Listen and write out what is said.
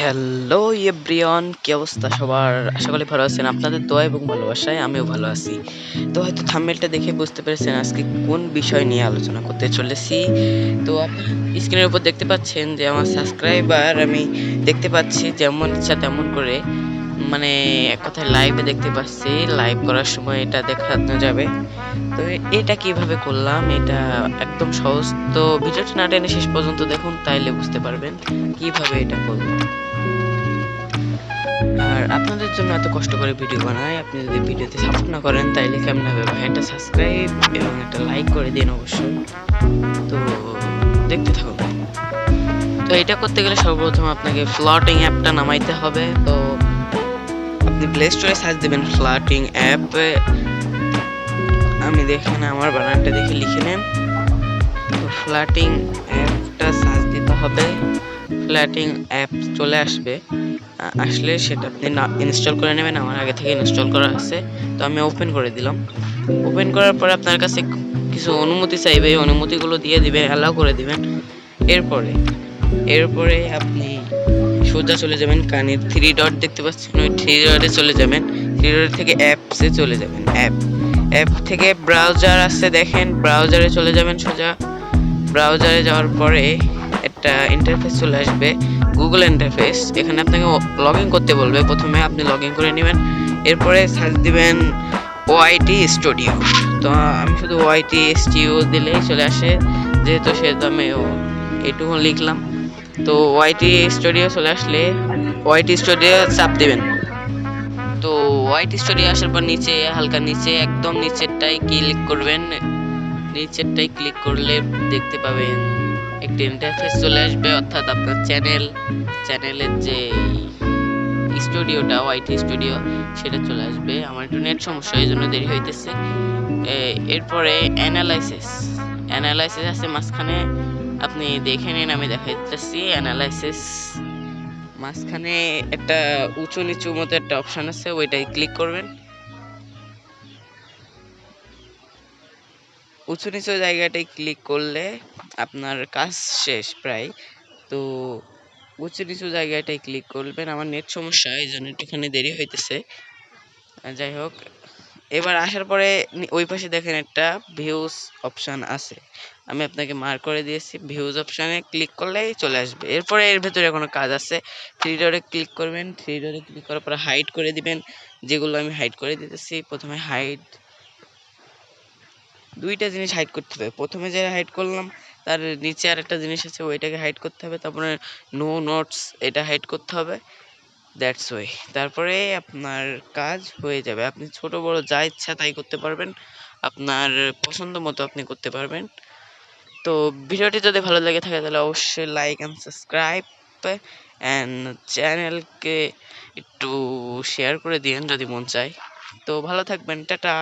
Hello everyone, কি অবস্থা সবার? আশা করি ভালো আছেন। আপনাদের দোয়া এবং ভালোবাসায় আমিও ভালো আছি। তো হয়তো থাম্বনেলটা দেখে বুঝতে পেরেছেন আজকে কোন বিষয় নিয়ে আলোচনা করতে চলেছি। তো আপনি স্ক্রিনের উপর দেখতে পাচ্ছেন যে আমার সাবস্ক্রাইবার আমি দেখতে পাচ্ছি যেমন ইচ্ছা তেমন করে, মানে এক কথায় লাইভে দেখতে পাচ্ছি। লাইভ করার সময় এটা দেখানো যাবে। তো এটা কিভাবে করলাম এটা একদম সহজ। তো ভিডিওটি না টেনে শেষ পর্যন্ত দেখুন, তাইলে বুঝতে পারবেন কিভাবে এটা করব। আর আপনাদের জন্য এত কষ্ট করে ভিডিও বানাই, আপনি যদি ভিডিওতে সাপোর্ট না করেন তাইলে কেমন হবে ভাই? একটা সাবস্ক্রাইব এবং একটা লাইক করে দিন অবশ্যই। তো দেখতে থাকুন। তো এটা করতে গেলে সর্বপ্রথম আপনাকে ফ্লটিং অ্যাপটা নামাইতে হবে। তো আপনি প্লে স্টোরে সার্চ দেবেন ফ্লটিং অ্যাপ। আমি দেখেন আমার বানানটা দেখে লিখে নেন। তো ফ্লটিং অ্যাপটা সার্চ দিতে হবে। ফ্লটিং অ্যাপ চলে আসবে। আসলে সেটা আপনি না ইনস্টল করে নেবেন। আমার আগে থেকে ইনস্টল করা আছে। তো আমি ওপেন করে দিলাম। ওপেন করার পরে আপনার কাছে কিছু অনুমতি চাইবে, অনুমতিগুলো দিয়ে দিবেন, অ্যালাউ করে দিবেন। এরপরে আপনি সোজা চলে যাবেন, কানের থ্রি ডট দেখতে পাচ্ছেন, ওই থ্রি ডটে চলে যাবেন। থ্রি ডট থেকে অ্যাপসে চলে যাবেন। অ্যাপ থেকে ব্রাউজার আছে দেখেন, ব্রাউজারে চলে যাবেন সোজা। ব্রাউজারে যাওয়ার পরে একটা ইন্টারফেস চলে আসবে, গুগল ইন্টারফেস। এখানে আপনাকে লগ ইন করতে বলবে। প্রথমে আপনি লগ ইন করে নেবেন। এরপরে সার্চ দিবেন ওআইটি স্টুডিও। তো আমি শুধু ওআইটি স্টুডিও দিলেই চলে আসে, যেহেতু সেহেতু আমি এটুকু লিখলাম। তো ওআইটি স্টুডিও চলে আসলে ওআইটি স্টুডিও চাপ দিবেন। তো ওআইটি স্টুডিও আসার পর নিচে হালকা নিচে একদম নিচেরটাই ক্লিক করবেন। নিচেরটাই ক্লিক করলে দেখতে পাবেন একটি ইন্টারফেস চলে আসবে, অর্থাৎ আপনার চ্যানেলের যে স্টুডিওটা ওআইটি স্টুডিও সেটা চলে আসবে। আমার একটু নেট সমস্যা, এই জন্য দেরি হইতেছে। এরপরে অ্যানালাইসিস আছে মাঝখানে, আপনি দেখে নিন, আমি দেখাইতেছি। অ্যানালাইসিস মাঝখানে একটা উঁচু নিচু মতো একটা অপশন আছে, ওইটাই ক্লিক করবেন। উঁচু নিচু জায়গাটাই ক্লিক করলে আপনার কাজ শেষ প্রায়। তো উঁচু নিচু জায়গাটাই ক্লিক করবেন। আমার নেট সমস্যা, এই জন্য একটুখানি দেরি হইতেছে। যাই হোক, এবার আসার পরে ওই পাশে দেখেন একটা ভিউজ অপশন আছে, আমি আপনাকে মার্ক করে দিয়েছি। ভিউজ অপশানে ক্লিক করলেই চলে আসবে। এরপরে এর ভেতরে কোনো কাজ আছে, থ্রি ডটে ক্লিক করবেন। থ্রি ডটে ক্লিক করার পরে হাইড করে দিবেন, যেগুলো আমি হাইড করে দিতেছি। প্রথমে হাইড, দুইটা জিনিস হাইড করতে হবে। প্রথমে যে হাইড করলাম তার নিচে আর একটা জিনিস আছে, ওইটাকে হাইড করতে হবে। তারপরে নো নোটস, এটা হাইড করতে হবে। That's way. তারপরে আপনার কাজ হয়ে যাবে। আপনি ছোট বড় যা ইচ্ছা তাই করতে পারবেন, আপনার পছন্দ মতো আপনি করতে পারবেন। তো ভিডিওটি যদি ভালো লেগে থাকে তাহলে অবশ্যই লাইক অ্যান্ড সাবস্ক্রাইব অ্যান্ড চ্যানেলকে একটু শেয়ার করে দিন যদি মন চায়। তো ভালো থাকবেন, টাটা।